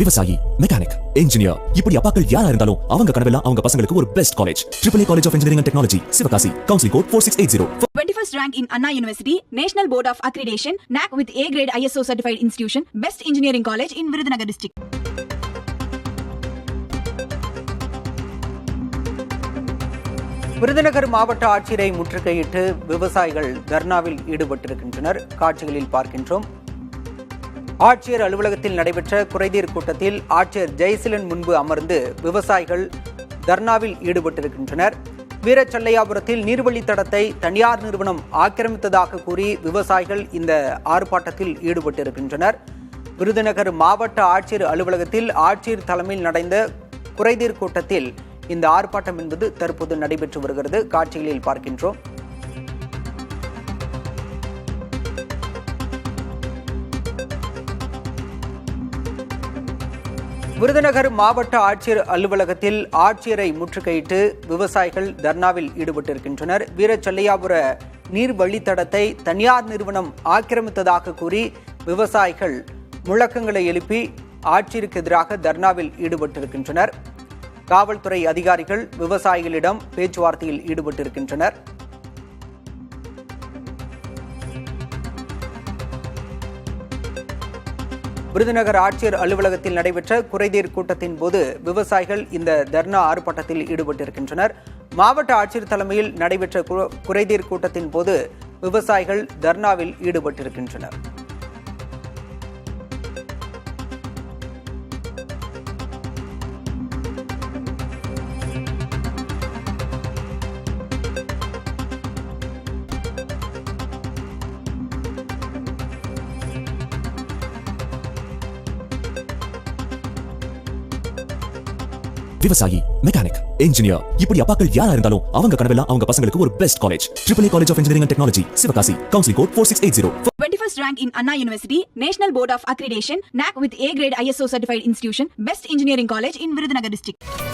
விவசாயி, mechanic, engineer, இப்படி அப்பாக்கள் யாரா இருந்தாலும் அவங்க கனவெல்லாம் அவங்க பசங்களுக்கு ஒரு best college. AAA College of Engineering and Technology, Sivakasi. Counseling code 4680. 21st rank in Anna University, National Board of Accreditation, NAC with A grade ISO certified institution, best engineering college in Virudhunagar district. Virudhunagar மாவட்ட ஆட்சியரை முற்றுகையிட்டு விவசாயிகள் தர்ணாவில் ஈடுபட்டிருக்கின்றனர். காட்சிகளில் பார்க்கின்றோம். ஆட்சியர் அலுவலகத்தில் நடைபெற்ற குறைதீர் கூட்டத்தில் ஆட்சியர் ஜெயசீலன் முன்பு அமர்ந்து விவசாயிகள் தர்ணாவில் ஈடுபட்டிருக்கின்றனர். வீரச்சல்லையாபுரத்தில் நீர்வழித்தடத்தை தனியார் நிறுவனம் ஆக்கிரமித்ததாக கூறி விவசாயிகள் இந்த ஆர்ப்பாட்டத்தில் ஈடுபட்டிருக்கின்றனர். விருதுநகர் மாவட்ட ஆட்சியர் அலுவலகத்தில் ஆட்சியர் தலைமையில் நடந்த குறைதீர் கூட்டத்தில் இந்த ஆர்ப்பாட்டம் என்பது தற்போது நடைபெற்று வருகிறது. காட்சிகளில் பார்க்கின்றோம். விருதுநகர் மாவட்ட ஆட்சியர் அலுவலகத்தில் ஆட்சியரை முற்றுகையிட்டு விவசாயிகள் தர்ணாவில் ஈடுபட்டிருக்கின்றனர். வீரச்சல்லையாபுர நீர் வழித்தடத்தை தனியார் நிறுவனம் ஆக்கிரமித்ததாக கூறி விவசாயிகள் முழக்கங்களை எழுப்பி ஆட்சியருக்கு எதிராக தர்ணாவில் ஈடுபட்டிருக்கின்றனர். காவல்துறை அதிகாரிகள் விவசாயிகளிடம் பேச்சுவார்த்தையில் ஈடுபட்டிருக்கின்றனர். விருதுநகர் ஆட்சியர் அலுவலகத்தில் நடைபெற்ற குறைதீர் கூட்டத்தின் போது விவசாயிகள் இந்த தர்ணா ஆர்ப்பாட்டத்தில் ஈடுபட்டிருக்கின்றனர். மாவட்ட ஆட்சியர் தலைமையில் நடைபெற்ற குறைதீர் கூட்டத்தின் போது விவசாயிகள் தர்ணாவில் ஈடுபட்டிருக்கின்றனர். விவசாயி, மெக்கானிக், இன்ஜினியர், இப்படி அப்பாக்கள் யாரா இருந்தாலும் அவங்க கனவெல்லாம் அவங்க பசங்களுக்கு ஒரு best college. AAA College of Engineering and Technology, Sivakasi. Counseling code 4680. 21st rank in Anna University, National Board of Accreditation, NAC with A grade ISO certified institution, best engineering college in Virudhunagar district.